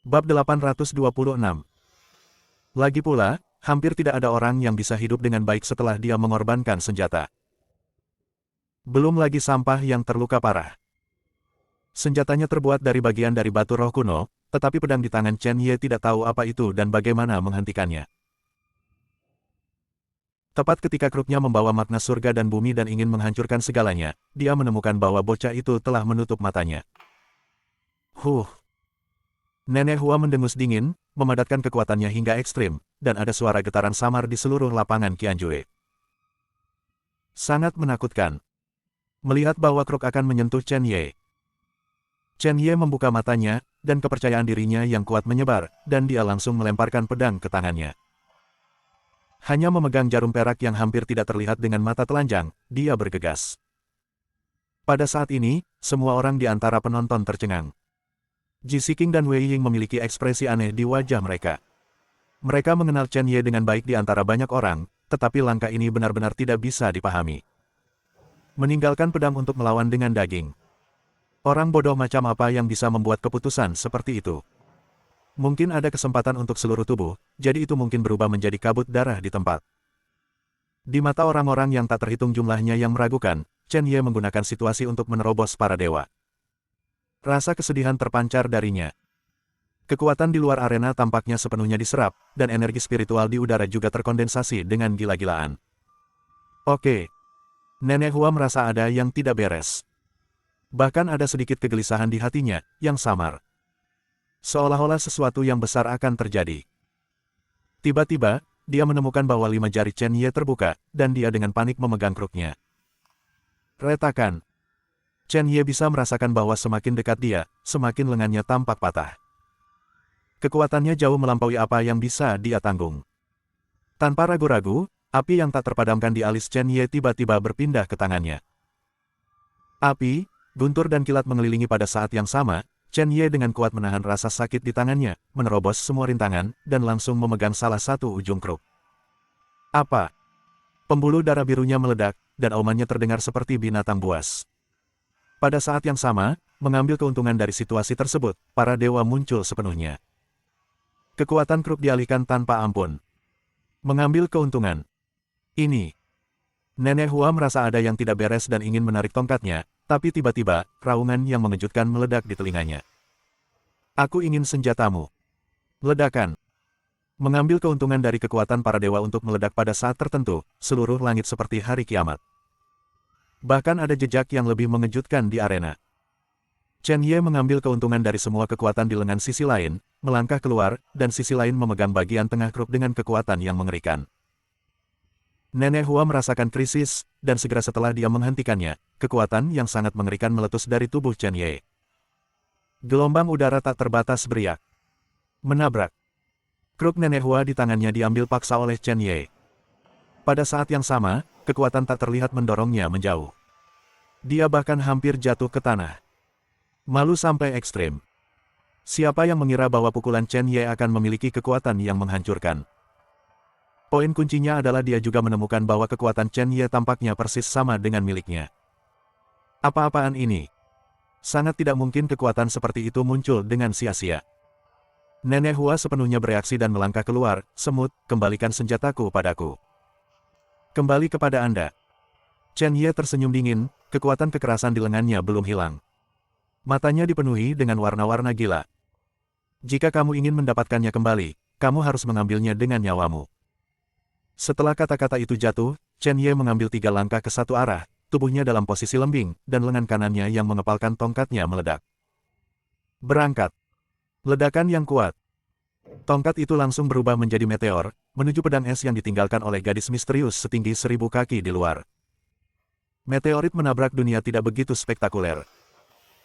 Bab 826. Lagi pula, hampir tidak ada orang yang bisa hidup dengan baik setelah dia mengorbankan senjata. Belum lagi sampah yang terluka parah. Senjatanya terbuat dari bagian dari batu roh kuno, tetapi pedang di tangan Chen Ye tidak tahu apa itu dan bagaimana menghentikannya. Tepat ketika Krupnya membawa makna surga dan bumi dan ingin menghancurkan segalanya, dia menemukan bahwa bocah itu telah menutup matanya. Nenek Hua mendengus dingin, memadatkan kekuatannya hingga ekstrim, dan ada suara getaran samar di seluruh lapangan Qianjue. Sangat menakutkan. Melihat bahwa Kruk akan menyentuh Chen Ye. Chen Ye membuka matanya, dan kepercayaan dirinya yang kuat menyebar, dan dia langsung melemparkan pedang ke tangannya. Hanya memegang jarum perak yang hampir tidak terlihat dengan mata telanjang, dia bergegas. Pada saat ini, semua orang di antara penonton tercengang. Ji Siqing dan Wei Ying memiliki ekspresi aneh di wajah mereka. Mereka mengenal Chen Ye dengan baik di antara banyak orang, tetapi langkah ini benar-benar tidak bisa dipahami. Meninggalkan pedang untuk melawan dengan daging. Orang bodoh macam apa yang bisa membuat keputusan seperti itu? Mungkin ada kesempatan untuk seluruh tubuh, jadi itu mungkin berubah menjadi kabut darah di tempat. Di mata orang-orang yang tak terhitung jumlahnya yang meragukan, Chen Ye menggunakan situasi untuk menerobos para dewa. Rasa kesedihan terpancar darinya. Kekuatan di luar arena tampaknya sepenuhnya diserap, dan energi spiritual di udara juga terkondensasi dengan gila-gilaan. Oke. Nenek Hua merasa ada yang tidak beres. Bahkan ada sedikit kegelisahan di hatinya, yang samar. Seolah-olah sesuatu yang besar akan terjadi. Tiba-tiba, dia menemukan bahwa 5 jari Chen Ye terbuka, dan dia dengan panik memegang kruknya. Retakan. Chen Ye bisa merasakan bahwa semakin dekat dia, semakin lengannya tampak patah. Kekuatannya jauh melampaui apa yang bisa dia tanggung. Tanpa ragu-ragu, api yang tak terpadamkan di alis Chen Ye tiba-tiba berpindah ke tangannya. Api, guntur dan kilat mengelilingi pada saat yang sama. Chen Ye dengan kuat menahan rasa sakit di tangannya, menerobos semua rintangan, dan langsung memegang salah satu ujung kruk. Apa? Pembuluh darah birunya meledak, dan aumannya terdengar seperti binatang buas. Pada saat yang sama, mengambil keuntungan dari situasi tersebut, para dewa muncul sepenuhnya. Kekuatan kruk dialihkan tanpa ampun. Mengambil keuntungan. Ini. Nenek Hua merasa ada yang tidak beres dan ingin menarik tongkatnya, tapi tiba-tiba, raungan yang mengejutkan meledak di telinganya. Aku ingin senjatamu. Ledakan. Mengambil keuntungan dari kekuatan para dewa untuk meledak pada saat tertentu, seluruh langit seperti hari kiamat. Bahkan ada jejak yang lebih mengejutkan di arena. Chen Ye mengambil keuntungan dari semua kekuatan di lengan sisi lain, melangkah keluar, dan sisi lain memegang bagian tengah kruk dengan kekuatan yang mengerikan. Nenek Hua merasakan krisis, dan segera setelah dia menghentikannya, kekuatan yang sangat mengerikan meletus dari tubuh Chen Ye. Gelombang udara tak terbatas beriak. Menabrak. Kruk Nenek Hua di tangannya diambil paksa oleh Chen Ye. Pada saat yang sama, kekuatan tak terlihat mendorongnya menjauh. Dia bahkan hampir jatuh ke tanah. Malu sampai ekstrim. Siapa yang mengira bahwa pukulan Chen Ye akan memiliki kekuatan yang menghancurkan? Poin kuncinya adalah dia juga menemukan bahwa kekuatan Chen Ye tampaknya persis sama dengan miliknya. Apa-apaan ini? Sangat tidak mungkin kekuatan seperti itu muncul dengan sia-sia. Nenek Hua sepenuhnya bereaksi dan melangkah keluar, semut, kembalikan senjataku padaku. Kembali kepada Anda. Chen Ye tersenyum dingin, kekuatan kekerasan di lengannya belum hilang. Matanya dipenuhi dengan warna-warna gila. Jika kamu ingin mendapatkannya kembali, kamu harus mengambilnya dengan nyawamu. Setelah kata-kata itu jatuh, Chen Ye mengambil 3 langkah ke satu arah, tubuhnya dalam posisi lembing, dan lengan kanannya yang mengepalkan tongkatnya meledak. Berangkat. Ledakan yang kuat. Tongkat itu langsung berubah menjadi meteor, menuju pedang es yang ditinggalkan oleh gadis misterius setinggi 1000 kaki di luar. Meteorit menabrak dunia tidak begitu spektakuler.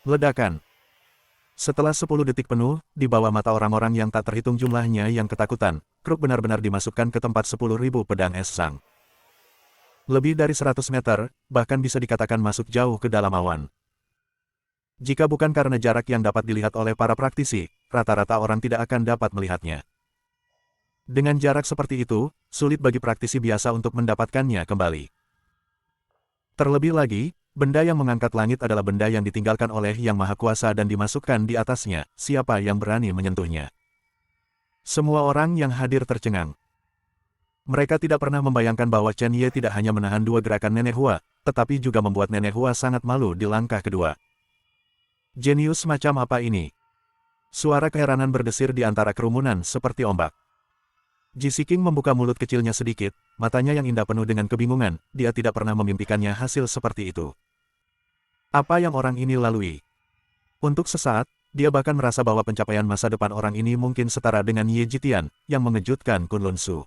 Ledakan. Setelah 10 detik penuh, di bawah mata orang-orang yang tak terhitung jumlahnya yang ketakutan, kruk benar-benar dimasukkan ke tempat 10.000 pedang es sang. Lebih dari 100 meter, bahkan bisa dikatakan masuk jauh ke dalam awan. Jika bukan karena jarak yang dapat dilihat oleh para praktisi, rata-rata orang tidak akan dapat melihatnya. Dengan jarak seperti itu, sulit bagi praktisi biasa untuk mendapatkannya kembali. Terlebih lagi, Benda yang mengangkat langit adalah benda yang ditinggalkan oleh Yang Maha Kuasa dan dimasukkan di atasnya, siapa yang berani menyentuhnya. Semua orang yang hadir tercengang. Mereka tidak pernah membayangkan bahwa Chen Ye tidak hanya menahan dua gerakan Nenek Hua, tetapi juga membuat Nenek Hua sangat malu di langkah kedua. Jenius macam apa ini? Suara keheranan berdesir di antara kerumunan seperti ombak. Jisiking membuka mulut kecilnya sedikit, matanya yang indah penuh dengan kebingungan, dia tidak pernah memimpikannya hasil seperti itu. Apa yang orang ini lalui? Untuk sesaat, dia bahkan merasa bahwa pencapaian masa depan orang ini mungkin setara dengan Ye Jitian, yang mengejutkan Kunlun Su.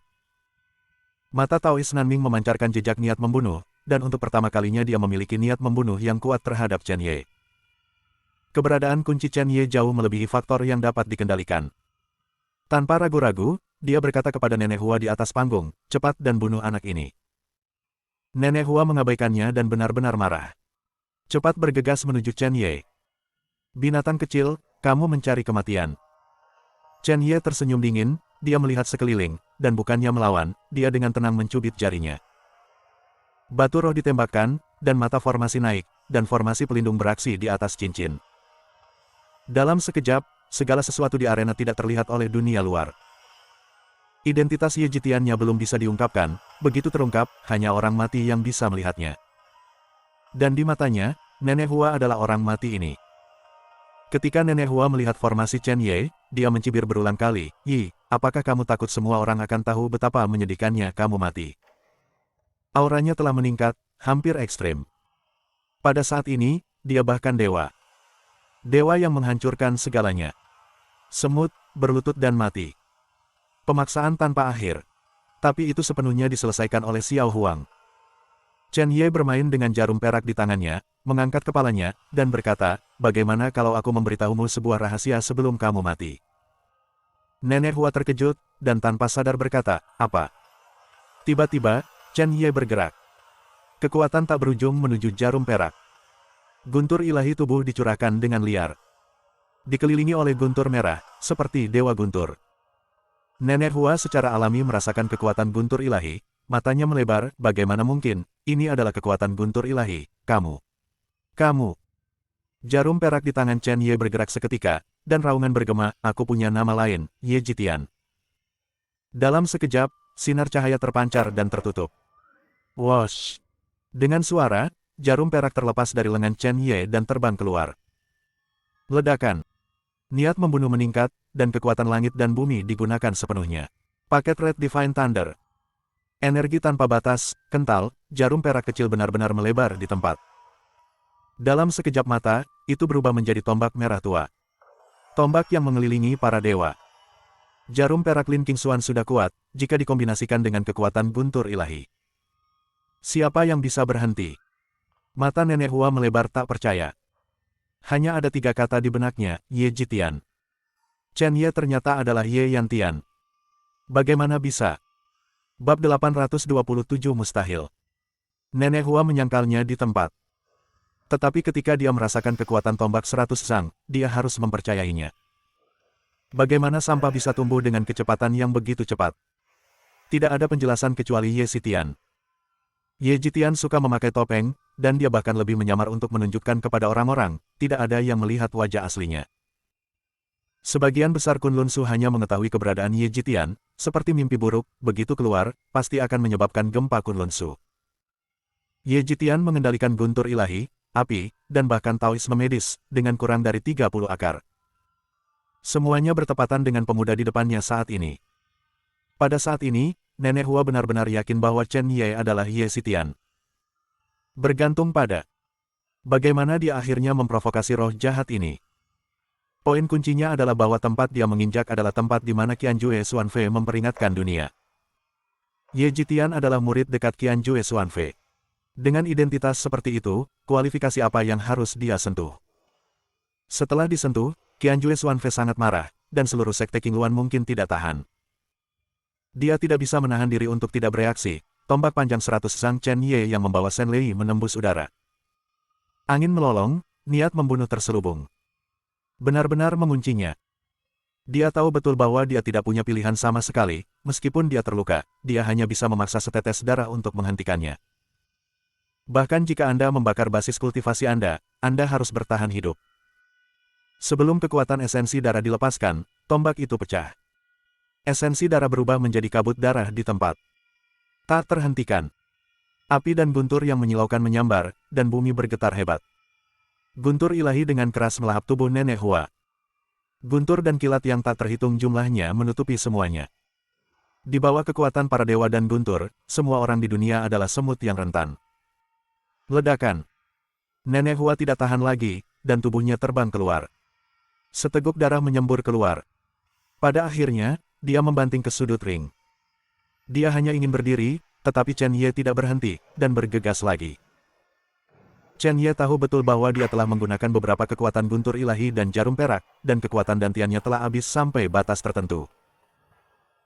Mata Taois Nanming memancarkan jejak niat membunuh, dan untuk pertama kalinya dia memiliki niat membunuh yang kuat terhadap Chen Ye. Keberadaan kunci Chen Ye jauh melebihi faktor yang dapat dikendalikan. Tanpa ragu-ragu, dia berkata kepada Nenek Hua di atas panggung, cepat dan bunuh anak ini. Nenek Hua mengabaikannya dan benar-benar marah. Cepat bergegas menuju Chen Ye. Binatang kecil, kamu mencari kematian. Chen Ye tersenyum dingin, dia melihat sekeliling, dan bukannya melawan, dia dengan tenang mencubit jarinya. Batu roh ditembakkan, dan mata formasi naik, dan formasi pelindung beraksi di atas cincin. Dalam sekejap, segala sesuatu di arena tidak terlihat oleh dunia luar. Identitas Ye Jitiannya belum bisa diungkapkan, begitu terungkap, hanya orang mati yang bisa melihatnya. Dan di matanya, Nenek Hua adalah orang mati ini. Ketika Nenek Hua melihat formasi Chen Ye, dia mencibir berulang kali, "Yi, apakah kamu takut semua orang akan tahu betapa menyedihkannya kamu mati?" Auranya telah meningkat, hampir ekstrem. Pada saat ini, dia bahkan dewa. Dewa yang menghancurkan segalanya. Semut, berlutut dan mati. Pemaksaan tanpa akhir. Tapi itu sepenuhnya diselesaikan oleh Xiao Huang. Chen Ye bermain dengan jarum perak di tangannya, mengangkat kepalanya, dan berkata, bagaimana kalau aku memberitahumu sebuah rahasia sebelum kamu mati? Nenek Hua terkejut, dan tanpa sadar berkata, apa? Tiba-tiba, Chen Ye bergerak. Kekuatan tak berujung menuju jarum perak. Guntur ilahi tubuh dicurahkan dengan liar. Dikelilingi oleh guntur merah, seperti Dewa Guntur. Nenek Hua secara alami merasakan kekuatan guntur ilahi, matanya melebar, bagaimana mungkin, ini adalah kekuatan guntur ilahi, kamu. Kamu. Jarum perak di tangan Chen Ye bergerak seketika, dan raungan bergema, aku punya nama lain, Ye Jitian. Dalam sekejap, sinar cahaya terpancar dan tertutup. Wosh! Dengan suara, jarum perak terlepas dari lengan Chen Ye dan terbang keluar. Ledakan. Niat membunuh meningkat, dan kekuatan langit dan bumi digunakan sepenuhnya. Paket Red Divine Thunder. Energi tanpa batas, kental, jarum perak kecil benar-benar melebar di tempat. Dalam sekejap mata, itu berubah menjadi tombak merah tua. Tombak yang mengelilingi para dewa. Jarum perak Lin Qingxuan sudah kuat, jika dikombinasikan dengan kekuatan guntur ilahi. Siapa yang bisa berhenti? Mata Nenek Hua melebar tak percaya. Hanya ada 3 kata di benaknya, Ye Jitian. Chen Ye ternyata adalah Ye Yantian. Bagaimana bisa? Bab 827 Mustahil. Nenek Hua menyangkalnya di tempat. Tetapi ketika dia merasakan kekuatan tombak 100 sang, dia harus mempercayainya. Bagaimana sampah bisa tumbuh dengan kecepatan yang begitu cepat? Tidak ada penjelasan kecuali Ye Jitian. Ye Jitian suka memakai topeng, dan dia bahkan lebih menyamar untuk menunjukkan kepada orang-orang, tidak ada yang melihat wajah aslinya. Sebagian besar Kunlun Su hanya mengetahui keberadaan Ye Jitian, seperti mimpi buruk, begitu keluar, pasti akan menyebabkan gempa Kunlun Su. Ye Jitian mengendalikan guntur ilahi, api, dan bahkan Taoisme medis, dengan kurang dari 30 akar. Semuanya bertepatan dengan pemuda di depannya saat ini. Pada saat ini, Nenek Hua benar-benar yakin bahwa Chen Ye adalah Ye Jitian. Bergantung pada bagaimana dia akhirnya memprovokasi roh jahat ini. Poin kuncinya adalah bahwa tempat dia menginjak adalah tempat di mana Qianjue Xuanfei memperingatkan dunia. Ye Jitian adalah murid dekat Qianjue Xuanfei. Dengan identitas seperti itu, kualifikasi apa yang harus dia sentuh? Setelah disentuh, Qianjue Xuanfei sangat marah, dan seluruh sekte Qingluan mungkin tidak tahan. Dia tidak bisa menahan diri untuk tidak bereaksi. Tombak panjang 100 sang Chen Ye yang membawa Shen Lei menembus udara. Angin melolong, niat membunuh terselubung. Benar-benar menguncinya. Dia tahu betul bahwa dia tidak punya pilihan sama sekali, meskipun dia terluka, dia hanya bisa memaksa setetes darah untuk menghentikannya. Bahkan jika Anda membakar basis kultivasi Anda harus bertahan hidup. Sebelum kekuatan esensi darah dilepaskan, tombak itu pecah. Esensi darah berubah menjadi kabut darah di tempat. Tak terhentikan. Api dan guntur yang menyilaukan menyambar, dan bumi bergetar hebat. Guntur ilahi dengan keras melahap tubuh Nenek Hua. Guntur dan kilat yang tak terhitung jumlahnya menutupi semuanya. Di bawah kekuatan para dewa dan guntur, semua orang di dunia adalah semut yang rentan. Ledakan. Nenek Hua tidak tahan lagi, dan tubuhnya terbang keluar. Seteguk darah menyembur keluar. Pada akhirnya, dia membanting ke sudut ring. Dia hanya ingin berdiri, tetapi Chen Ye tidak berhenti, dan bergegas lagi. Chen Ye tahu betul bahwa dia telah menggunakan beberapa kekuatan guntur ilahi dan jarum perak, dan kekuatan dantiannya telah habis sampai batas tertentu.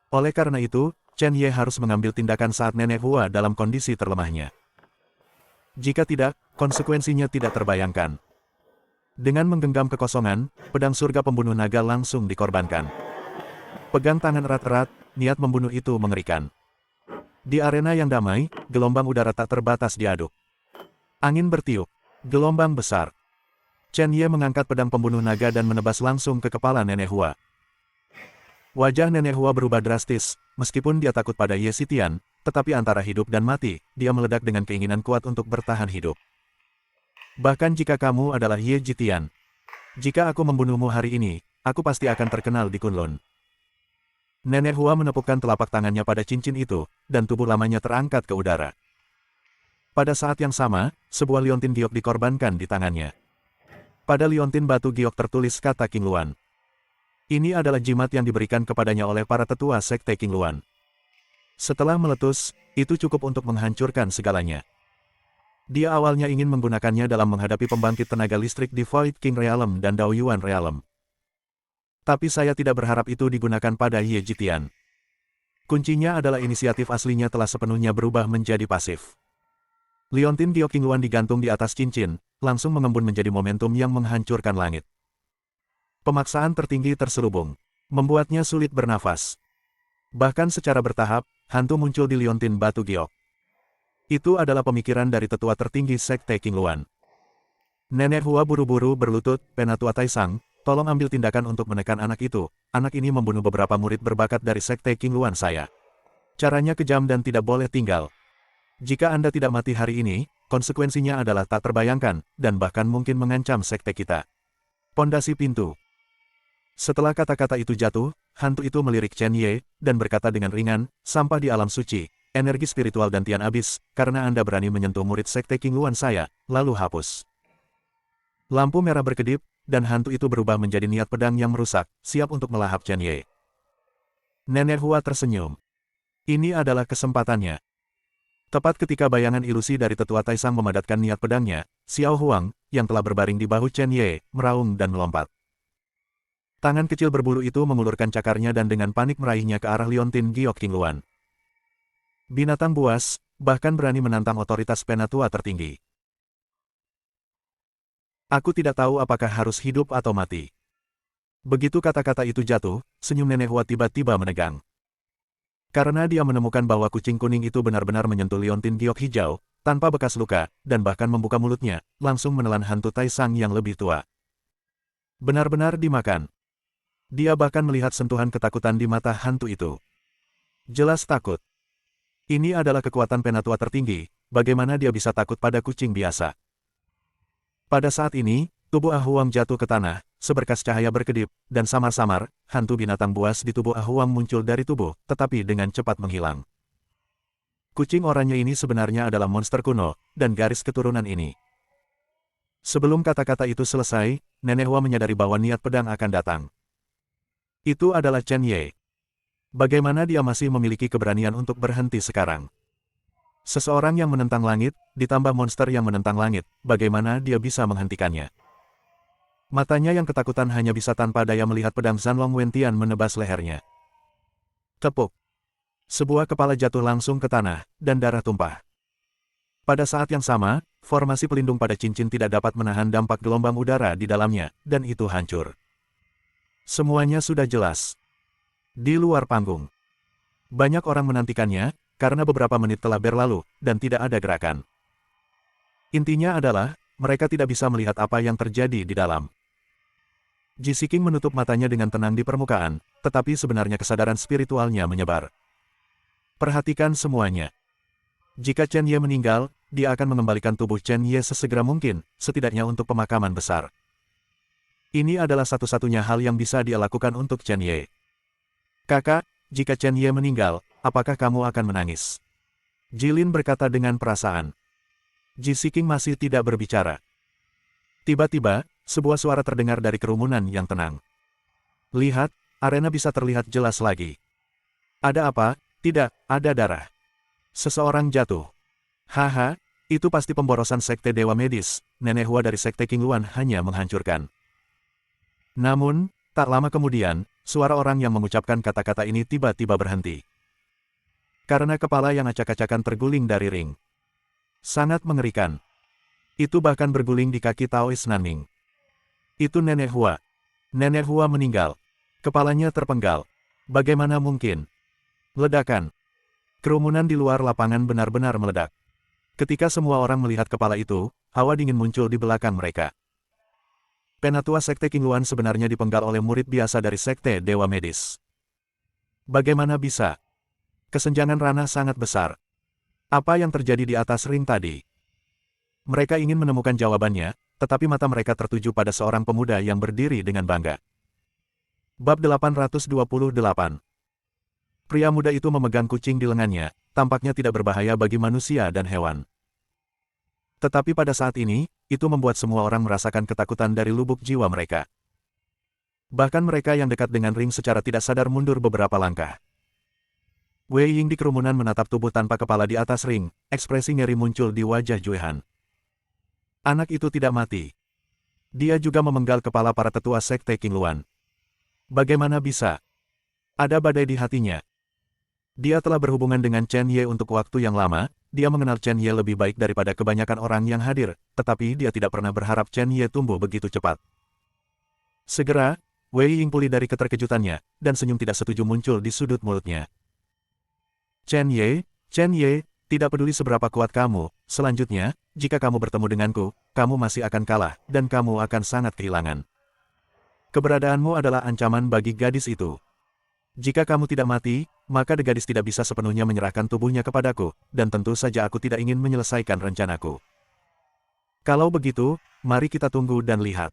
Oleh karena itu, Chen Ye harus mengambil tindakan saat Nenek Hua dalam kondisi terlemahnya. Jika tidak, konsekuensinya tidak terbayangkan. Dengan menggenggam kekosongan, pedang surga pembunuh naga langsung dikorbankan. Pegang tangan erat-erat, niat membunuh itu mengerikan. Di arena yang damai, gelombang udara tak terbatas diaduk. Angin bertiup. Gelombang besar. Chen Ye mengangkat pedang pembunuh naga dan menebas langsung ke kepala Nenek Hua. Wajah Nenek Hua berubah drastis, meskipun dia takut pada Ye Xitian, tetapi antara hidup dan mati, dia meledak dengan keinginan kuat untuk bertahan hidup. Bahkan jika kamu adalah Ye Xitian. Jika aku membunuhmu hari ini, aku pasti akan terkenal di Kunlun. Nenek Hua menepukkan telapak tangannya pada cincin itu, dan tubuh lamanya terangkat ke udara. Pada saat yang sama, sebuah liontin giok dikorbankan di tangannya. Pada liontin batu giok tertulis kata King Luan. Ini adalah jimat yang diberikan kepadanya oleh para tetua sekte King Luan. Setelah meletus, itu cukup untuk menghancurkan segalanya. Dia awalnya ingin menggunakannya dalam menghadapi pembangkit tenaga listrik di Void King Realm dan Daoyuan Realm. Tapi saya tidak berharap itu digunakan pada Ye Xitian. Kuncinya adalah inisiatif aslinya telah sepenuhnya berubah menjadi pasif. Liontin giok King Luan digantung di atas cincin, langsung mengembun menjadi momentum yang menghancurkan langit. Pemaksaan tertinggi terselubung, membuatnya sulit bernafas. Bahkan secara bertahap, hantu muncul di liontin batu giok. Itu adalah pemikiran dari tetua tertinggi sekte King Luan. Nenek Hua buru-buru berlutut, Penatua Taisang, tolong ambil tindakan untuk menekan anak itu. Anak ini membunuh beberapa murid berbakat dari sekte King Luan saya. Caranya kejam dan tidak boleh tinggal. Jika Anda tidak mati hari ini, konsekuensinya adalah tak terbayangkan, dan bahkan mungkin mengancam sekte kita. Pondasi pintu. Setelah kata-kata itu jatuh, hantu itu melirik Chen Ye, dan berkata dengan ringan, sampah di alam suci, energi spiritual dan tian abis, karena Anda berani menyentuh murid sekte King Luan saya, lalu hapus. Lampu merah berkedip, dan hantu itu berubah menjadi niat pedang yang merusak, siap untuk melahap Chen Ye. Nenek Hua tersenyum. Ini adalah kesempatannya. Tepat ketika bayangan ilusi dari tetua Taisang memadatkan niat pedangnya, Xiao Huang, yang telah berbaring di bahu Chen Ye, meraung dan melompat. Tangan kecil berbulu itu mengulurkan cakarnya dan dengan panik meraihnya ke arah liontin giok King Luan. Binatang buas, bahkan berani menantang otoritas penatua tertinggi. Aku tidak tahu apakah harus hidup atau mati. Begitu kata-kata itu jatuh, senyum Nenek Hua tiba-tiba menegang. Karena dia menemukan bahwa kucing kuning itu benar-benar menyentuh liontin giok hijau, tanpa bekas luka, dan bahkan membuka mulutnya, langsung menelan hantu Taisang yang lebih tua. Benar-benar dimakan. Dia bahkan melihat sentuhan ketakutan di mata hantu itu. Jelas takut. Ini adalah kekuatan penatua tertinggi, bagaimana dia bisa takut pada kucing biasa. Pada saat ini, tubuh Ahuang jatuh ke tanah, seberkas cahaya berkedip, dan samar-samar, hantu binatang buas di tubuh Ahuang muncul dari tubuh, tetapi dengan cepat menghilang. Kucing oranye ini sebenarnya adalah monster kuno, dan garis keturunan ini. Sebelum kata-kata itu selesai, Nenek Hua menyadari bahwa niat pedang akan datang. Itu adalah Chen Ye. Bagaimana dia masih memiliki keberanian untuk berhenti sekarang? Seseorang yang menentang langit, ditambah monster yang menentang langit, bagaimana dia bisa menghentikannya? Matanya yang ketakutan hanya bisa tanpa daya melihat pedang Zanlong Wentian menebas lehernya. Tepuk. Sebuah kepala jatuh langsung ke tanah, dan darah tumpah. Pada saat yang sama, formasi pelindung pada cincin tidak dapat menahan dampak gelombang udara di dalamnya, dan itu hancur. Semuanya sudah jelas. Di luar panggung. Banyak orang menantikannya, karena beberapa menit telah berlalu, dan tidak ada gerakan. Intinya adalah, mereka tidak bisa melihat apa yang terjadi di dalam. Ji Siking menutup matanya dengan tenang di permukaan, tetapi sebenarnya kesadaran spiritualnya menyebar. Perhatikan semuanya. Jika Chen Ye meninggal, dia akan mengembalikan tubuh Chen Ye sesegera mungkin, setidaknya untuk pemakaman besar. Ini adalah satu-satunya hal yang bisa dia lakukan untuk Chen Ye. Kakak, jika Chen Ye meninggal, apakah kamu akan menangis? Jilin berkata dengan perasaan. Ji Siking masih tidak berbicara. Tiba-tiba, sebuah suara terdengar dari kerumunan yang tenang. Lihat, arena bisa terlihat jelas lagi. Ada apa? Tidak, ada darah. Seseorang jatuh. Haha, itu pasti pemborosan sekte Dewa Medis, Nenek Hua dari sekte Qingluan hanya menghancurkan. Namun, tak lama kemudian, suara orang yang mengucapkan kata-kata ini tiba-tiba berhenti. Karena kepala yang acak-acakan terguling dari ring. Sangat mengerikan. Itu bahkan berguling di kaki Taois Nanming. Itu Nenek Hua. Nenek Hua meninggal. Kepalanya terpenggal. Bagaimana mungkin? Ledakan. Kerumunan di luar lapangan benar-benar meledak. Ketika semua orang melihat kepala itu, hawa dingin muncul di belakang mereka. Penatua Sekte Qingluan sebenarnya dipenggal oleh murid biasa dari Sekte Dewa Medis. Bagaimana bisa? Kesenjangan ranah sangat besar. Apa yang terjadi di atas ring tadi? Mereka ingin menemukan jawabannya, tetapi mata mereka tertuju pada seorang pemuda yang berdiri dengan bangga. Bab 828. Pria muda itu memegang kucing di lengannya, tampaknya tidak berbahaya bagi manusia dan hewan. Tetapi pada saat ini, itu membuat semua orang merasakan ketakutan dari lubuk jiwa mereka. Bahkan mereka yang dekat dengan ring secara tidak sadar mundur beberapa langkah. Wei Ying di kerumunan menatap tubuh tanpa kepala di atas ring, ekspresi ngeri muncul di wajah Juehan. Anak itu tidak mati. Dia juga memenggal kepala para tetua sekte Qingluan. Bagaimana bisa? Ada badai di hatinya. Dia telah berhubungan dengan Chen Ye untuk waktu yang lama, dia mengenal Chen Ye lebih baik daripada kebanyakan orang yang hadir, tetapi dia tidak pernah berharap Chen Ye tumbuh begitu cepat. Segera, Wei Ying pulih dari keterkejutannya, dan senyum tidak setuju muncul di sudut mulutnya. Chen Ye, tidak peduli seberapa kuat kamu, selanjutnya, jika kamu bertemu denganku, kamu masih akan kalah, dan kamu akan sangat kehilangan. Keberadaanmu adalah ancaman bagi gadis itu. Jika kamu tidak mati, maka gadis tidak bisa sepenuhnya menyerahkan tubuhnya kepadaku, dan tentu saja aku tidak ingin menyelesaikan rencanaku. Kalau begitu, mari kita tunggu dan lihat.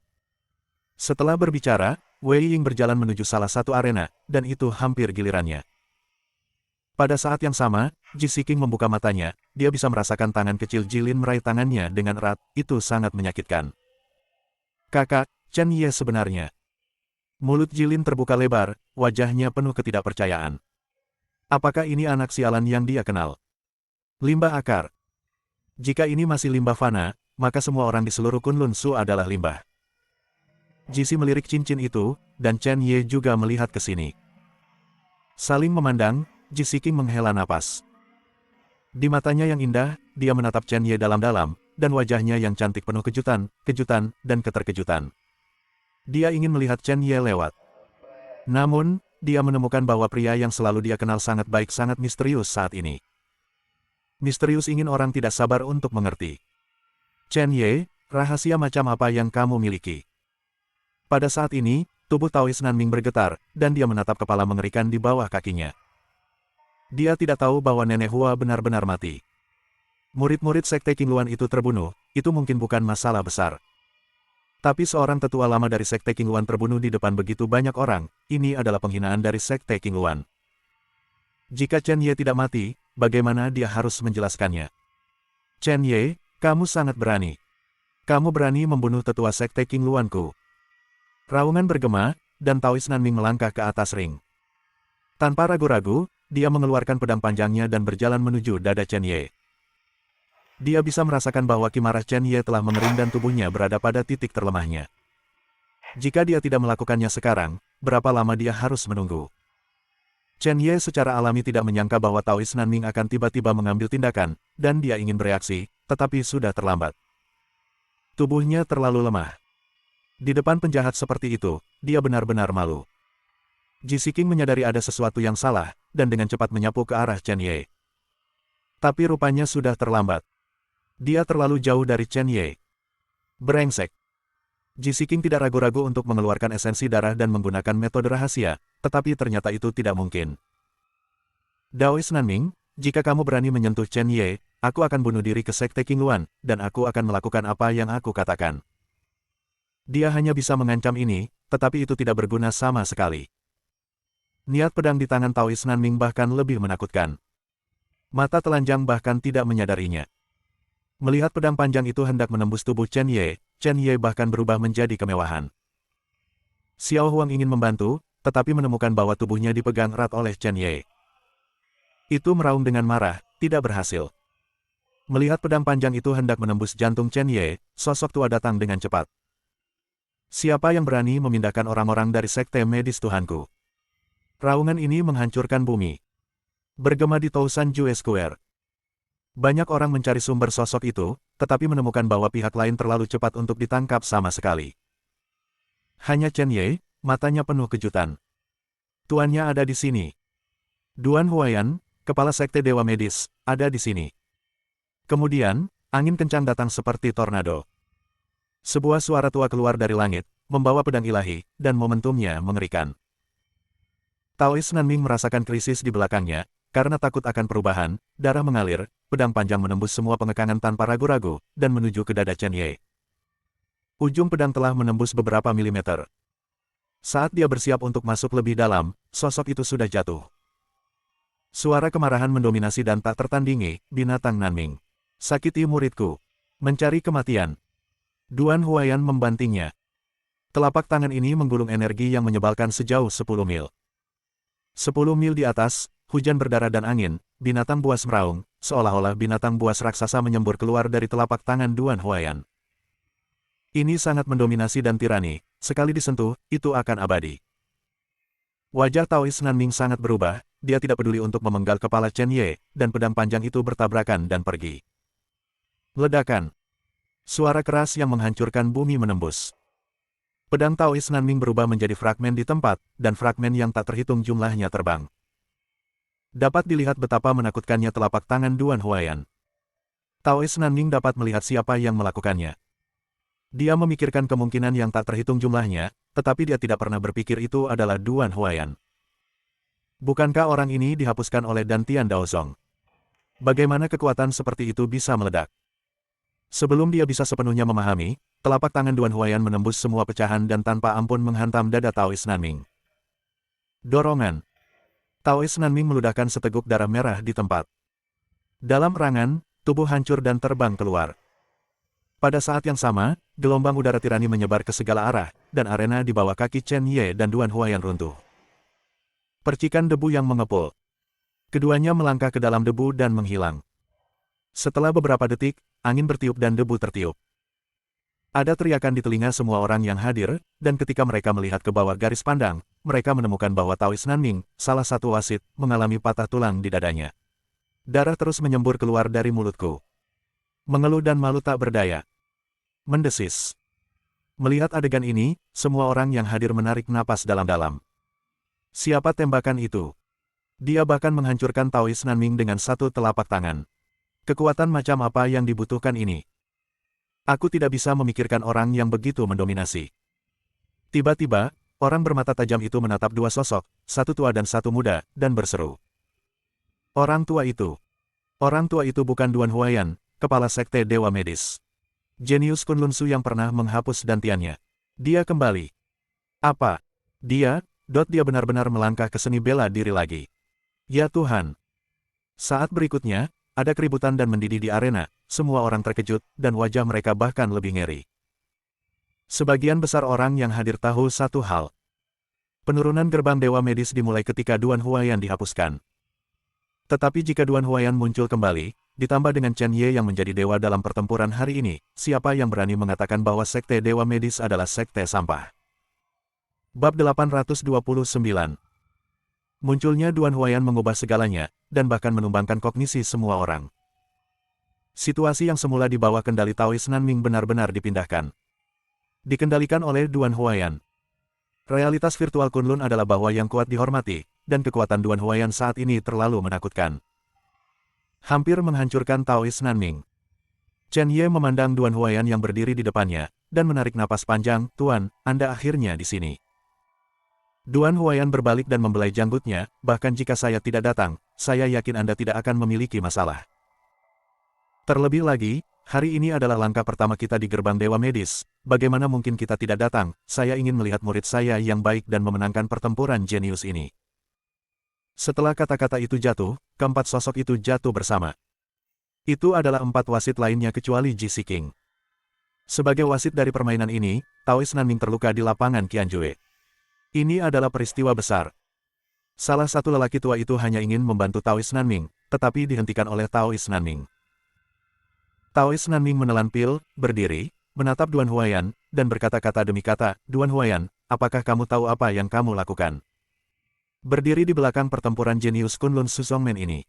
Setelah berbicara, Wei Ying berjalan menuju salah satu arena, dan itu hampir gilirannya. Pada saat yang sama, Ji Siking membuka matanya, dia bisa merasakan tangan kecil Jilin meraih tangannya dengan erat, itu sangat menyakitkan. Kakak, Chen Ye sebenarnya. Mulut Jilin terbuka lebar, wajahnya penuh ketidakpercayaan. Apakah ini anak sialan yang dia kenal? Limbah akar. Jika ini masih limbah fana, maka semua orang di seluruh Kunlun Su adalah limbah. Jisi melirik cincin itu, dan Chen Ye juga melihat ke sini. Saling memandang, Ji Siking menghela napas. Di matanya yang indah, dia menatap Chen Ye dalam-dalam, dan wajahnya yang cantik penuh kejutan, dan keterkejutan. Dia ingin melihat Chen Ye lewat. Namun, dia menemukan bahwa pria yang selalu dia kenal sangat baik sangat misterius saat ini. Misterius ingin orang tidak sabar untuk mengerti. Chen Ye, rahasia macam apa yang kamu miliki? Pada saat ini, tubuh Taois Nanming bergetar, dan dia menatap kepala mengerikan di bawah kakinya. Dia tidak tahu bahwa Nenek Hua benar-benar mati. Murid-murid Sekte Qingluan itu terbunuh, itu mungkin bukan masalah besar. Tapi seorang tetua lama dari Sekte Qingluan terbunuh di depan begitu banyak orang, ini adalah penghinaan dari Sekte Qingluan. Jika Chen Ye tidak mati, bagaimana dia harus menjelaskannya? Chen Ye, kamu sangat berani. Kamu berani membunuh tetua Sekte Qingluanku. Raungan bergema, dan Taois Nanming melangkah ke atas ring. Tanpa ragu-ragu, dia mengeluarkan pedang panjangnya dan berjalan menuju dada Chen Ye. Dia bisa merasakan bahwa kimarah Chen Ye telah mengering dan tubuhnya berada pada titik terlemahnya. Jika dia tidak melakukannya sekarang, berapa lama dia harus menunggu? Chen Ye secara alami tidak menyangka bahwa Taois Nanming akan tiba-tiba mengambil tindakan, dan dia ingin bereaksi, tetapi sudah terlambat. Tubuhnya terlalu lemah. Di depan penjahat seperti itu, dia benar-benar malu. Ji Siking menyadari ada sesuatu yang salah, dan dengan cepat menyapu ke arah Chen Ye. Tapi rupanya sudah terlambat. Dia terlalu jauh dari Chen Ye. Brengsek. Jisiking tidak ragu-ragu untuk mengeluarkan esensi darah dan menggunakan metode rahasia, tetapi ternyata itu tidak mungkin. Daois Nanming, jika kamu berani menyentuh Chen Ye, aku akan bunuh diri ke Sekte Qingluan, dan aku akan melakukan apa yang aku katakan. Dia hanya bisa mengancam ini, tetapi itu tidak berguna sama sekali. Niat pedang di tangan Taois Nanming bahkan lebih menakutkan. Mata telanjang bahkan tidak menyadarinya. Melihat pedang panjang itu hendak menembus tubuh Chen Ye bahkan berubah menjadi kemewahan. Xiao Huang ingin membantu, tetapi menemukan bahwa tubuhnya dipegang erat oleh Chen Ye. Itu meraung dengan marah, tidak berhasil. Melihat pedang panjang itu hendak menembus jantung Chen Ye, sosok tua datang dengan cepat. Siapa yang berani memindahkan orang-orang dari Sekte Medis Tuhanku? Raungan ini menghancurkan bumi. Bergema di Tousan Jue Square. Banyak orang mencari sumber sosok itu, tetapi menemukan bahwa pihak lain terlalu cepat untuk ditangkap sama sekali. Hanya Chen Ye, matanya penuh kejutan. Tuannya ada di sini. Duan Huayan, kepala Sekte Dewa Medis, ada di sini. Kemudian, angin kencang datang seperti tornado. Sebuah suara tua keluar dari langit, membawa pedang ilahi, dan momentumnya mengerikan. Taois Nanming merasakan krisis di belakangnya, karena takut akan perubahan, darah mengalir, pedang panjang menembus semua pengekangan tanpa ragu-ragu, dan menuju ke dada Chen Ye. Ujung pedang telah menembus beberapa milimeter. Saat dia bersiap untuk masuk lebih dalam, sosok itu sudah jatuh. Suara kemarahan mendominasi dan tak tertandingi, binatang Nanming. Sakiti muridku. Mencari kematian. Duan Huayan membantingnya. Telapak tangan ini menggulung energi yang menyebalkan sejauh 10 mil. 10 mil di atas, hujan berdarah dan angin, binatang buas meraung, seolah-olah binatang buas raksasa menyembur keluar dari telapak tangan Duan Huayan. Ini sangat mendominasi dan tirani, sekali disentuh, itu akan abadi. Wajah Taois Nanming sangat berubah, dia tidak peduli untuk memenggal kepala Chen Ye, dan pedang panjang itu bertabrakan dan pergi. Ledakan. Suara keras yang menghancurkan bumi menembus. Pedang Taois Nanming berubah menjadi fragmen di tempat, dan fragmen yang tak terhitung jumlahnya terbang. Dapat dilihat betapa menakutkannya telapak tangan Duan Huayan. Taois Nanming dapat melihat siapa yang melakukannya. Dia memikirkan kemungkinan yang tak terhitung jumlahnya, tetapi dia tidak pernah berpikir itu adalah Duan Huayan. Bukankah orang ini dihapuskan oleh Dantian Daozong? Bagaimana kekuatan seperti itu bisa meledak? Sebelum dia bisa sepenuhnya memahami, telapak tangan Duan Huayan menembus semua pecahan dan tanpa ampun menghantam dada Taois Nanming. Dorongan. Taois Nanming meludahkan seteguk darah merah di tempat. Dalam erangan, tubuh hancur dan terbang keluar. Pada saat yang sama, gelombang udara tirani menyebar ke segala arah, dan arena di bawah kaki Chen Ye dan Duan Huayan runtuh. Percikan debu yang mengepul. Keduanya melangkah ke dalam debu dan menghilang. Setelah beberapa detik, angin bertiup dan debu tertiup. Ada teriakan di telinga semua orang yang hadir, dan ketika mereka melihat ke bawah garis pandang, mereka menemukan bahwa Taois Nanming, salah satu wasit, mengalami patah tulang di dadanya. Darah terus menyembur keluar dari mulutku. Mengeluh dan malu tak berdaya. Mendesis. Melihat adegan ini, semua orang yang hadir menarik napas dalam-dalam. Siapa tembakan itu? Dia bahkan menghancurkan Taois Nanming dengan satu telapak tangan. Kekuatan macam apa yang dibutuhkan ini? Aku tidak bisa memikirkan orang yang begitu mendominasi. Tiba-tiba, orang bermata tajam itu menatap dua sosok, satu tua dan satu muda, dan berseru. Orang tua itu bukan Duan Huayan, kepala Sekte Dewa Medis. Jenius Kunlunsu yang pernah menghapus dantiannya. Dia kembali. Apa? Dia benar-benar melangkah ke seni bela diri lagi. Ya Tuhan. Saat berikutnya, ada keributan dan mendidih di arena, semua orang terkejut, dan wajah mereka bahkan lebih ngeri. Sebagian besar orang yang hadir tahu satu hal. Penurunan gerbang Dewa Medis dimulai ketika Duan Huayan dihapuskan. Tetapi jika Duan Huayan muncul kembali, ditambah dengan Chen Ye yang menjadi dewa dalam pertempuran hari ini, siapa yang berani mengatakan bahwa Sekte Dewa Medis adalah sekte sampah? Bab 829. Munculnya Duan Huayan mengubah segalanya, dan bahkan menumbangkan kognisi semua orang. Situasi yang semula di bawah kendali Taois Nanming benar-benar dipindahkan. Dikendalikan oleh Duan Huayan. Realitas virtual Kunlun adalah bahwa yang kuat dihormati, dan kekuatan Duan Huayan saat ini terlalu menakutkan. Hampir menghancurkan Taois Nanming. Chen Ye memandang Duan Huayan yang berdiri di depannya, dan menarik napas panjang, "Tuan, Anda akhirnya di sini." Duan Huayan berbalik dan membelai janggutnya, "Bahkan jika saya tidak datang, saya yakin Anda tidak akan memiliki masalah. Terlebih lagi, hari ini adalah langkah pertama kita di gerbang Dewa Medis. Bagaimana mungkin kita tidak datang? Saya ingin melihat murid saya yang baik dan memenangkan pertempuran jenius ini." Setelah kata-kata itu jatuh, keempat sosok itu jatuh bersama. Itu adalah 4 wasit lainnya kecuali Ji Siking. Sebagai wasit dari permainan ini, Taois Nanming terluka di lapangan Qianjue. Ini adalah peristiwa besar. Salah satu lelaki tua itu hanya ingin membantu Taois Nanming, tetapi dihentikan oleh Taois Nanming. Taois Nanming menelan pil, berdiri, menatap Duan Huayan, dan berkata-kata demi kata, "Duan Huayan, apakah kamu tahu apa yang kamu lakukan? Berdiri di belakang pertempuran jenius Kunlun Suzongmen ini.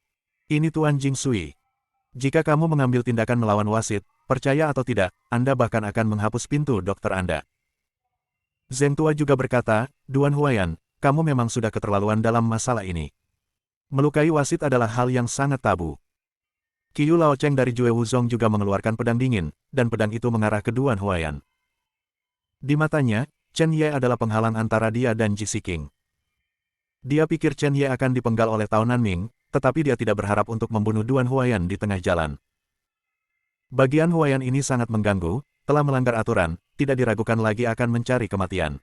Ini Tuan Jing Sui. Jika kamu mengambil tindakan melawan wasit, percaya atau tidak, Anda bahkan akan menghapus pintu dokter Anda." Zheng Tua juga berkata, "Duan Huayan, kamu memang sudah keterlaluan dalam masalah ini. Melukai wasit adalah hal yang sangat tabu." Qiu Lao Cheng dari Jue Wuzong juga mengeluarkan pedang dingin, dan pedang itu mengarah ke Duan Huayan. Di matanya, Chen Ye adalah penghalang antara dia dan Ji Siking. Dia pikir Chen Ye akan dipenggal oleh Tao Nanming, tetapi dia tidak berharap untuk membunuh Duan Huayan di tengah jalan. Bagian Huayan ini sangat mengganggu, telah melanggar aturan, tidak diragukan lagi akan mencari kematian.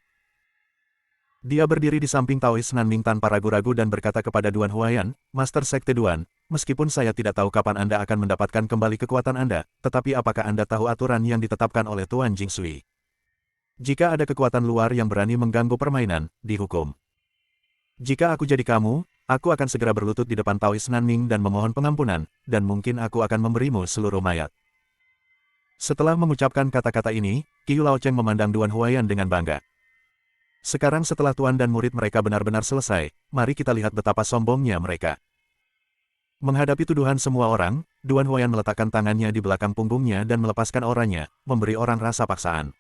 Dia berdiri di samping Taois Nanming tanpa ragu-ragu dan berkata kepada Duan Huayan, "Master Sekte Duan, meskipun saya tidak tahu kapan Anda akan mendapatkan kembali kekuatan Anda, tetapi apakah Anda tahu aturan yang ditetapkan oleh Tuan Jing Sui? Jika ada kekuatan luar yang berani mengganggu permainan, dihukum. Jika aku jadi kamu, aku akan segera berlutut di depan Taois Nanming dan memohon pengampunan, dan mungkin aku akan memberimu seluruh mayat." Setelah mengucapkan kata-kata ini, Qiu Lao Cheng memandang Duan Huayan dengan bangga. "Sekarang setelah tuan dan murid mereka benar-benar selesai, mari kita lihat betapa sombongnya mereka." Menghadapi tuduhan semua orang, Duan Huayan meletakkan tangannya di belakang punggungnya dan melepaskan orangnya, memberi orang rasa paksaan.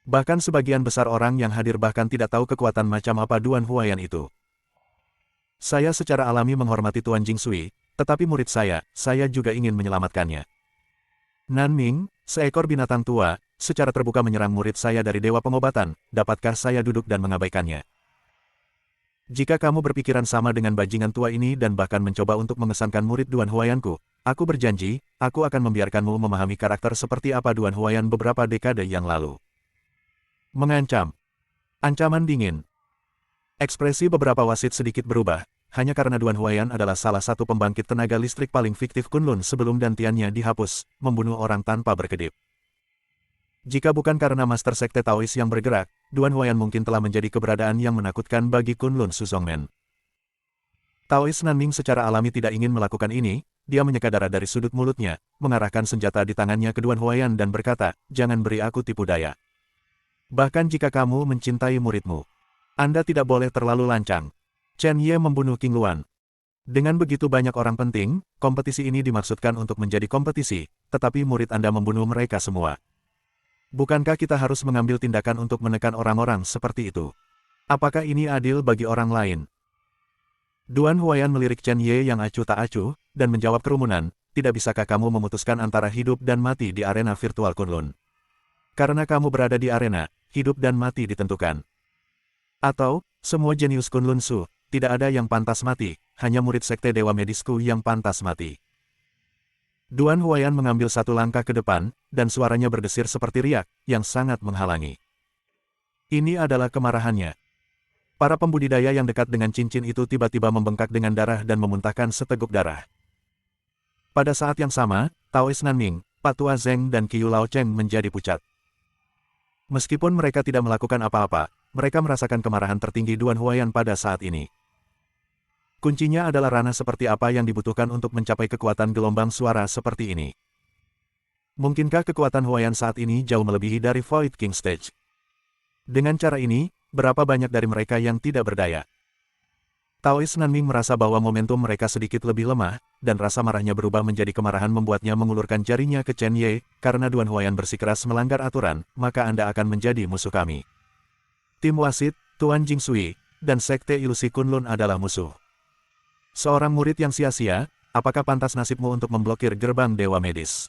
Bahkan sebagian besar orang yang hadir bahkan tidak tahu kekuatan macam apa Duan Huayan itu. "Saya secara alami menghormati Tuan Jing Sui, tetapi murid saya juga ingin menyelamatkannya. Nanming, seekor binatang tua, secara terbuka menyerang murid saya dari Dewa Pengobatan, dapatkah saya duduk dan mengabaikannya? Jika kamu berpikiran sama dengan bajingan tua ini dan bahkan mencoba untuk mengesankan murid Duan Huayanku, aku berjanji, aku akan membiarkanmu memahami karakter seperti apa Duan Huayan beberapa dekade yang lalu." Mengancam. Ancaman dingin. Ekspresi beberapa wasit sedikit berubah, hanya karena Duan Huayan adalah salah satu pembangkit tenaga listrik paling fiktif Kunlun sebelum dantiannya dihapus, membunuh orang tanpa berkedip. Jika bukan karena Master Sekte Taois yang bergerak, Duan Huayan mungkin telah menjadi keberadaan yang menakutkan bagi Kunlun Suzongmen. Taois Nanming secara alami tidak ingin melakukan ini, dia menyeka darah dari sudut mulutnya, mengarahkan senjata di tangannya ke Duan Huayan dan berkata, "Jangan beri aku tipu daya. Bahkan jika kamu mencintai muridmu, Anda tidak boleh terlalu lancang." Chen Ye membunuh King Luan. Dengan begitu banyak orang penting, kompetisi ini dimaksudkan untuk menjadi kompetisi, tetapi murid Anda membunuh mereka semua. Bukankah kita harus mengambil tindakan untuk menekan orang-orang seperti itu? Apakah ini adil bagi orang lain? Duan Huayan melirik Chen Ye yang acuh tak acuh, dan menjawab kerumunan, "Tidak bisakah kamu memutuskan antara hidup dan mati di arena virtual Kunlun? Karena kamu berada di arena, hidup dan mati ditentukan. Atau, semua jenius Kunlun Su, tidak ada yang pantas mati, hanya murid Sekte Dewa Medisku yang pantas mati." Duan Huayan mengambil satu langkah ke depan, dan suaranya berdesir seperti riak, yang sangat menghalangi. Ini adalah kemarahannya. Para pembudidaya yang dekat dengan cincin itu tiba-tiba membengkak dengan darah dan memuntahkan seteguk darah. Pada saat yang sama, Taois Nanming, Pak Tua Zheng dan Qiu Lao Cheng menjadi pucat. Meskipun mereka tidak melakukan apa-apa, mereka merasakan kemarahan tertinggi Duan Huayan pada saat ini. Kuncinya adalah ranah seperti apa yang dibutuhkan untuk mencapai kekuatan gelombang suara seperti ini. Mungkinkah kekuatan Huayan saat ini jauh melebihi dari Void King Stage? Dengan cara ini, berapa banyak dari mereka yang tidak berdaya? Taois Nanming merasa bahwa momentum mereka sedikit lebih lemah, dan rasa marahnya berubah menjadi kemarahan membuatnya mengulurkan jarinya ke Chen Ye, "Karena Duan Huayan bersikeras melanggar aturan, maka Anda akan menjadi musuh kami. Tim wasit, Tuan Jing Sui, dan Sekte Ilusi Kunlun adalah musuh. Seorang murid yang sia-sia, apakah pantas nasibmu untuk memblokir gerbang Dewa Medis?"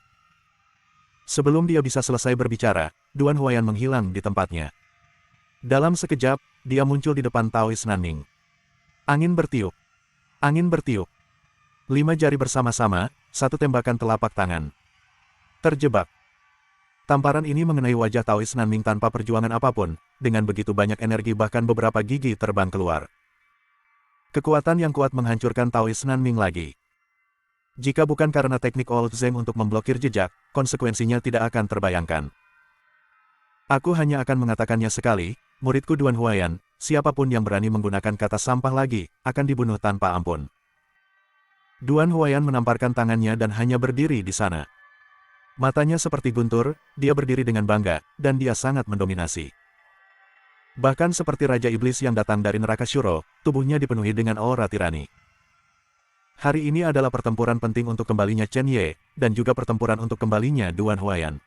Sebelum dia bisa selesai berbicara, Duan Huayan menghilang di tempatnya. Dalam sekejap, dia muncul di depan Taois Nanning. Angin bertiup. Angin bertiup. 5 jari bersama-sama, satu tembakan telapak tangan. Terjebak. Tamparan ini mengenai wajah Taois Nanning tanpa perjuangan apapun, dengan begitu banyak energi bahkan beberapa gigi terbang keluar. Kekuatan yang kuat menghancurkan Taois Nanning lagi. Jika bukan karena teknik Old Zeng untuk memblokir jejak, konsekuensinya tidak akan terbayangkan. Aku hanya akan mengatakannya sekali, muridku Duan Huayan, siapapun yang berani menggunakan kata sampah lagi, akan dibunuh tanpa ampun. Duan Huayan menamparkan tangannya dan hanya berdiri di sana. Matanya seperti guntur, dia berdiri dengan bangga, dan dia sangat mendominasi. Bahkan seperti Raja Iblis yang datang dari neraka Shuro, tubuhnya dipenuhi dengan aura tirani. Hari ini adalah pertempuran penting untuk kembalinya Chen Ye, dan juga pertempuran untuk kembalinya Duan Huayan.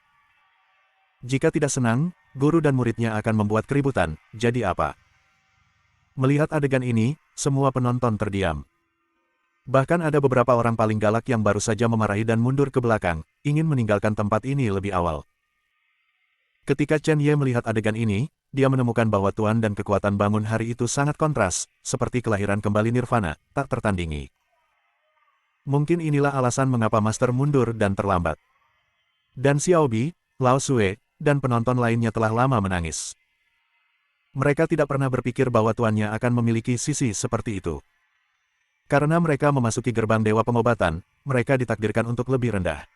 Jika tidak senang, guru dan muridnya akan membuat keributan, jadi apa? Melihat adegan ini, semua penonton terdiam. Bahkan ada beberapa orang paling galak yang baru saja memarahi dan mundur ke belakang, ingin meninggalkan tempat ini lebih awal. Ketika Chen Ye melihat adegan ini, dia menemukan bahwa tuan dan kekuatan bangun hari itu sangat kontras, seperti kelahiran kembali nirvana, tak tertandingi. Mungkin inilah alasan mengapa Master mundur dan terlambat. Dan Xiaobi, Lao Sue, dan penonton lainnya telah lama menangis. Mereka tidak pernah berpikir bahwa tuannya akan memiliki sisi seperti itu. Karena mereka memasuki gerbang Dewa Pengobatan, mereka ditakdirkan untuk lebih rendah.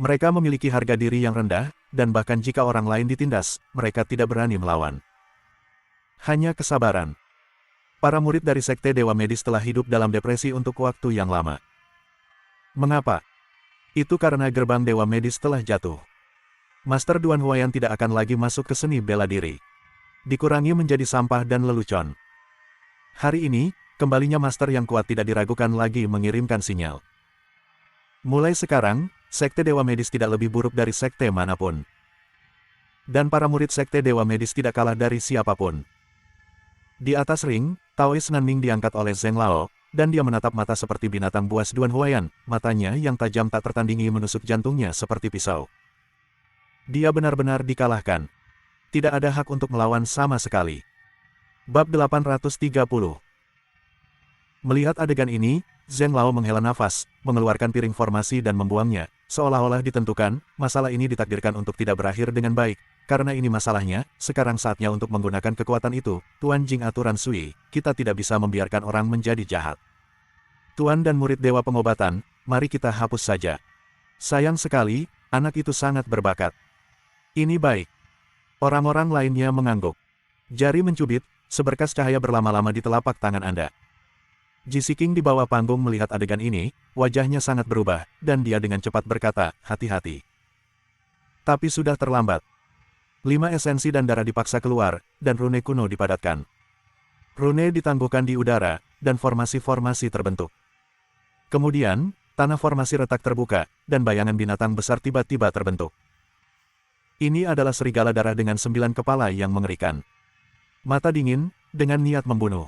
Mereka memiliki harga diri yang rendah, dan bahkan jika orang lain ditindas, mereka tidak berani melawan. Hanya kesabaran. Para murid dari Sekte Dewa Medis telah hidup dalam depresi untuk waktu yang lama. Mengapa? Itu karena gerbang Dewa Medis telah jatuh. Master Duan Huayan tidak akan lagi masuk ke seni bela diri. Dikurangi menjadi sampah dan lelucon. Hari ini, kembalinya Master yang kuat tidak diragukan lagi mengirimkan sinyal. Mulai sekarang, Sekte Dewa Medis tidak lebih buruk dari sekte manapun. Dan para murid Sekte Dewa Medis tidak kalah dari siapapun. Di atas ring, Taois Nanning diangkat oleh Zheng Lao, dan dia menatap mata seperti binatang buas Duan Huayan, matanya yang tajam tak tertandingi menusuk jantungnya seperti pisau. Dia benar-benar dikalahkan. Tidak ada hak untuk melawan sama sekali. Bab 830. Melihat adegan ini, Zheng Lao menghela nafas, mengeluarkan piring formasi dan membuangnya, seolah-olah ditentukan, masalah ini ditakdirkan untuk tidak berakhir dengan baik. Karena ini masalahnya, sekarang saatnya untuk menggunakan kekuatan itu, Tuan Jing aturan Sui, kita tidak bisa membiarkan orang menjadi jahat. Tuan dan murid Dewa Pengobatan, mari kita hapus saja. Sayang sekali, anak itu sangat berbakat. Ini baik. Orang-orang lainnya mengangguk. Jari mencubit, seberkas cahaya berlama-lama di telapak tangan Anda. Jisi King di bawah panggung melihat adegan ini, wajahnya sangat berubah, dan dia dengan cepat berkata, hati-hati. Tapi sudah terlambat. 5 esensi dan darah dipaksa keluar, dan rune kuno dipadatkan. Rune ditangguhkan di udara, dan formasi-formasi terbentuk. Kemudian, tanah formasi retak terbuka, dan bayangan binatang besar tiba-tiba terbentuk. Ini adalah serigala darah dengan 9 kepala yang mengerikan. Mata dingin, dengan niat membunuh.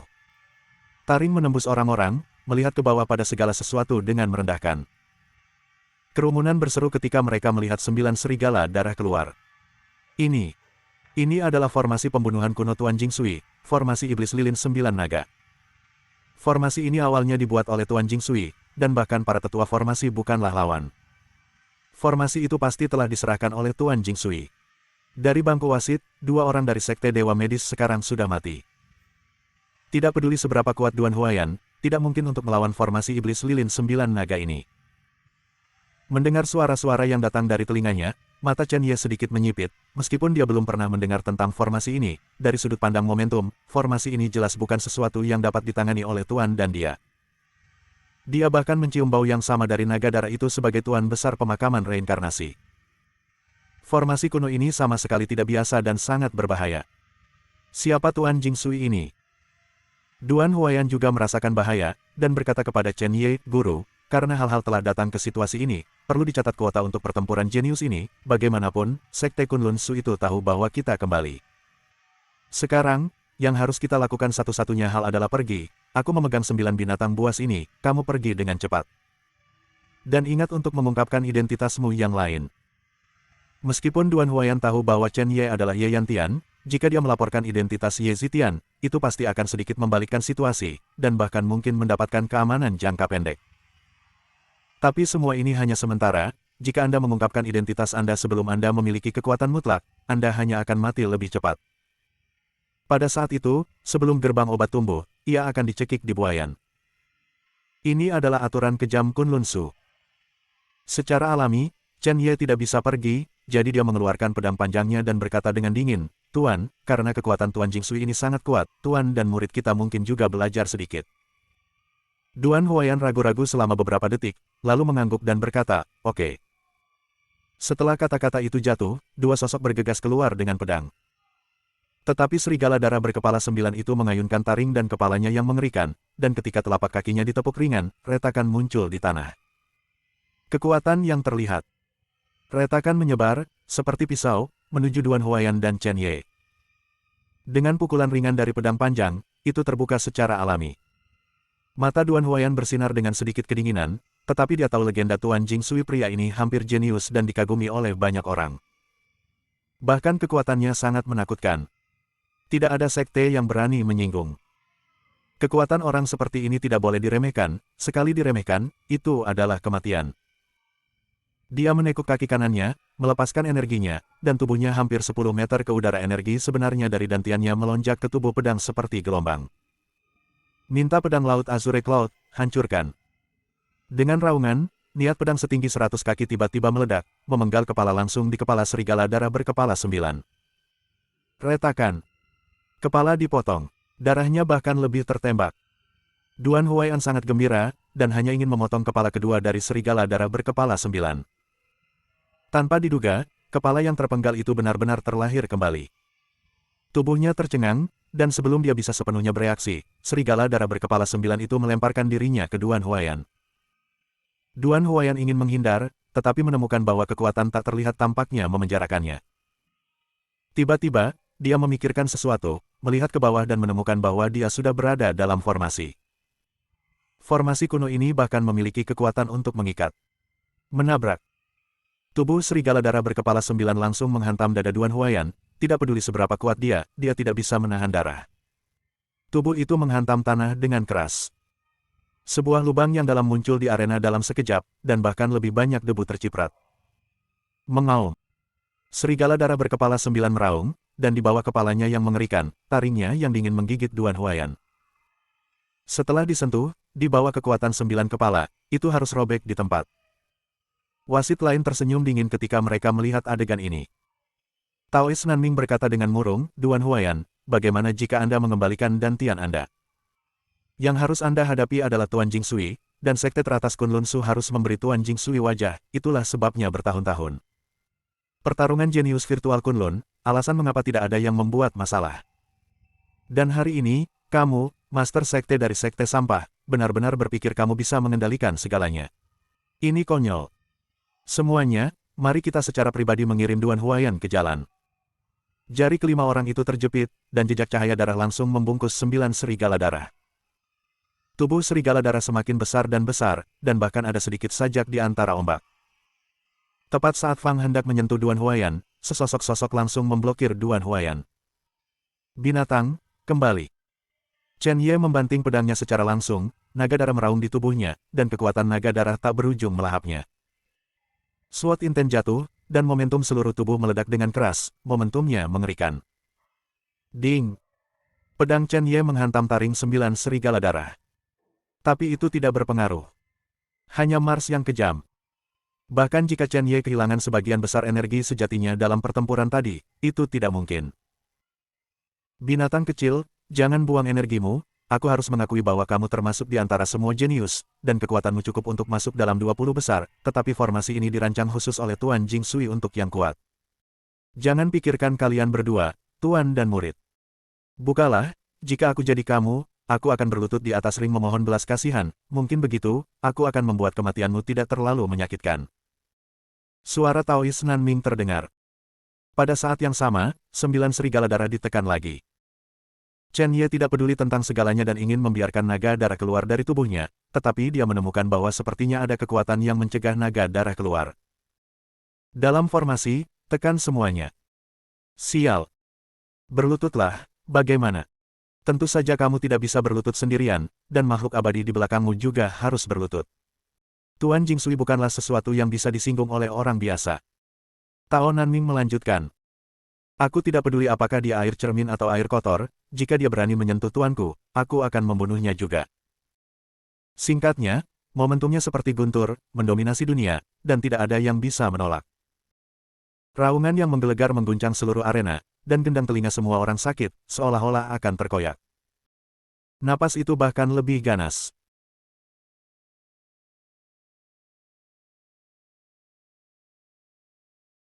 Taring menembus orang-orang, melihat ke bawah pada segala sesuatu dengan merendahkan. Kerumunan berseru ketika mereka melihat 9 serigala darah keluar. Ini adalah formasi pembunuhan kuno Tuan Jingsui, formasi iblis lilin 9 naga. Formasi ini awalnya dibuat oleh Tuan Jingsui, dan bahkan para tetua formasi bukanlah lawan. Formasi itu pasti telah diserahkan oleh Tuan Jingsui. Dari bangku wasit, 2 orang dari Sekte Dewa Medis sekarang sudah mati. Tidak peduli seberapa kuat Duan Huayan, tidak mungkin untuk melawan formasi iblis lilin 9 naga ini. Mendengar suara-suara yang datang dari telinganya, mata Chen Ye sedikit menyipit, meskipun dia belum pernah mendengar tentang formasi ini, dari sudut pandang momentum, formasi ini jelas bukan sesuatu yang dapat ditangani oleh Tuan dan dia. Dia bahkan mencium bau yang sama dari naga darah itu sebagai Tuan besar pemakaman reinkarnasi. Formasi kuno ini sama sekali tidak biasa dan sangat berbahaya. Siapa Tuan Jingsui ini? Duan Huayan juga merasakan bahaya, dan berkata kepada Chen Ye, Guru, karena hal-hal telah datang ke situasi ini, perlu dicatat kuota untuk pertempuran jenius ini, bagaimanapun, Sekte Kunlun Su itu tahu bahwa kita kembali. Sekarang, yang harus kita lakukan satu-satunya hal adalah pergi, aku memegang 9 binatang buas ini, kamu pergi dengan cepat. Dan ingat untuk mengungkapkan identitasmu yang lain. Meskipun Duan Huayan tahu bahwa Chen Ye adalah Ye Yantian, jika dia melaporkan identitas Ye Zitian, itu pasti akan sedikit membalikkan situasi, dan bahkan mungkin mendapatkan keamanan jangka pendek. Tapi semua ini hanya sementara, jika Anda mengungkapkan identitas Anda sebelum Anda memiliki kekuatan mutlak, Anda hanya akan mati lebih cepat. Pada saat itu, sebelum gerbang obat tumbuh, ia akan dicekik di buayan. Ini adalah aturan kejam Kunlun Su. Secara alami, Chen Ye tidak bisa pergi, jadi dia mengeluarkan pedang panjangnya dan berkata dengan dingin, "Tuan, karena kekuatan Tuan Jingsui ini sangat kuat, Tuan dan murid kita mungkin juga belajar sedikit." Duan Huayan ragu-ragu selama beberapa detik, lalu mengangguk dan berkata, "Oke." Setelah kata-kata itu jatuh, dua sosok bergegas keluar dengan pedang. Tetapi serigala darah berkepala 9 itu mengayunkan taring dan kepalanya yang mengerikan, dan ketika telapak kakinya ditepuk ringan, retakan muncul di tanah. Kekuatan yang terlihat. Retakan menyebar, seperti pisau, menuju Duan Huayan dan Chen Ye. Dengan pukulan ringan dari pedang panjang, itu terbuka secara alami. Mata Duan Huayan bersinar dengan sedikit kedinginan, tetapi dia tahu legenda Tuan Jingsui pria ini hampir jenius dan dikagumi oleh banyak orang. Bahkan kekuatannya sangat menakutkan. Tidak ada sekte yang berani menyinggung. Kekuatan orang seperti ini tidak boleh diremehkan, sekali diremehkan, itu adalah kematian. Dia menekuk kaki kanannya, melepaskan energinya, dan tubuhnya hampir 10 meter ke udara. Energi sebenarnya dari dantiannya melonjak ke tubuh pedang seperti gelombang. Minta pedang laut Azure Cloud, hancurkan. Dengan raungan, niat pedang setinggi 100 kaki tiba-tiba meledak, memenggal kepala langsung di kepala serigala darah berkepala 9. Retakan. Kepala dipotong. Darahnya bahkan lebih tertembak. Duan Huayan sangat gembira, dan hanya ingin memotong kepala kedua dari serigala darah berkepala 9. Tanpa diduga, kepala yang terpenggal itu benar-benar terlahir kembali. Tubuhnya tercengang, dan sebelum dia bisa sepenuhnya bereaksi, serigala darah berkepala 9 itu melemparkan dirinya ke Duan Huayan. Duan Huayan ingin menghindar, tetapi menemukan bahwa kekuatan tak terlihat tampaknya memenjarakannya. Tiba-tiba, dia memikirkan sesuatu, melihat ke bawah dan menemukan bahwa dia sudah berada dalam formasi. Formasi kuno ini bahkan memiliki kekuatan untuk mengikat. Menabrak. Tubuh serigala darah berkepala 9 langsung menghantam dada Duan Huayan, tidak peduli seberapa kuat dia tidak bisa menahan darah. Tubuh itu menghantam tanah dengan keras. Sebuah lubang yang dalam muncul di arena dalam sekejap, dan bahkan lebih banyak debu terciprat. Mengaum. Serigala darah berkepala 9 meraung, dan di bawah kepalanya yang mengerikan, taringnya yang dingin menggigit Duan Huayan. Setelah disentuh, di bawah kekuatan 9 kepala, itu harus robek di tempat. Wasit lain tersenyum dingin ketika mereka melihat adegan ini. Taois Nanming berkata dengan murung, "Duan Huayan, bagaimana jika Anda mengembalikan dantian Anda? Yang harus Anda hadapi adalah Tuan Jingsui, dan sekte teratas Kunlun Su harus memberi Tuan Jingsui wajah, itulah sebabnya bertahun-tahun. Pertarungan jenius virtual Kunlun, alasan mengapa tidak ada yang membuat masalah. Dan hari ini, kamu, Master Sekte dari Sekte Sampah, benar-benar berpikir kamu bisa mengendalikan segalanya. Ini konyol. Semuanya, mari kita secara pribadi mengirim Duan Huayan ke jalan." Jari kelima orang itu terjepit, dan jejak cahaya darah langsung membungkus 9 serigala darah. Tubuh serigala darah semakin besar, dan bahkan ada sedikit sajak di antara ombak. Tepat saat Fang hendak menyentuh Duan Huayan, sesosok-sosok langsung memblokir Duan Huayan. "Binatang, kembali." Chen Ye membanting pedangnya secara langsung, naga darah meraung di tubuhnya, dan kekuatan naga darah tak berujung melahapnya. Sword Inten jatuh, dan momentum seluruh tubuh meledak dengan keras, momentumnya mengerikan. Ding! Pedang Chen Ye menghantam taring 9 serigala darah. Tapi itu tidak berpengaruh. Hanya Mars yang kejam. Bahkan jika Chen Ye kehilangan sebagian besar energi sejatinya dalam pertempuran tadi, itu tidak mungkin. "Binatang kecil, jangan buang energimu, aku harus mengakui bahwa kamu termasuk di antara semua jenius, dan kekuatanmu cukup untuk masuk dalam 20 besar, tetapi formasi ini dirancang khusus oleh Tuan Jingsui untuk yang kuat. Jangan pikirkan kalian berdua, Tuan dan murid. Bukalah, jika aku jadi kamu, aku akan berlutut di atas ring memohon belas kasihan, mungkin begitu, aku akan membuat kematianmu tidak terlalu menyakitkan." Suara Taois Nanming terdengar. Pada saat yang sama, 9 serigala darah ditekan lagi. Chen Ye tidak peduli tentang segalanya dan ingin membiarkan naga darah keluar dari tubuhnya, tetapi dia menemukan bahwa sepertinya ada kekuatan yang mencegah naga darah keluar. Dalam formasi, Tekan semuanya. Sial. Berlututlah, bagaimana? Tentu saja kamu tidak bisa berlutut sendirian, dan makhluk abadi di belakangmu juga harus berlutut. Tuan Jingsui bukanlah sesuatu yang bisa disinggung oleh orang biasa. Tao Nanming melanjutkan. Aku tidak peduli apakah dia air cermin atau air kotor, jika dia berani menyentuh tuanku, aku akan membunuhnya juga. Singkatnya, momentumnya seperti guntur, mendominasi dunia, dan tidak ada yang bisa menolak. Raungan yang menggelegar mengguncang seluruh arena, dan gendang telinga semua orang sakit, seolah-olah akan terkoyak. Napas itu bahkan lebih ganas.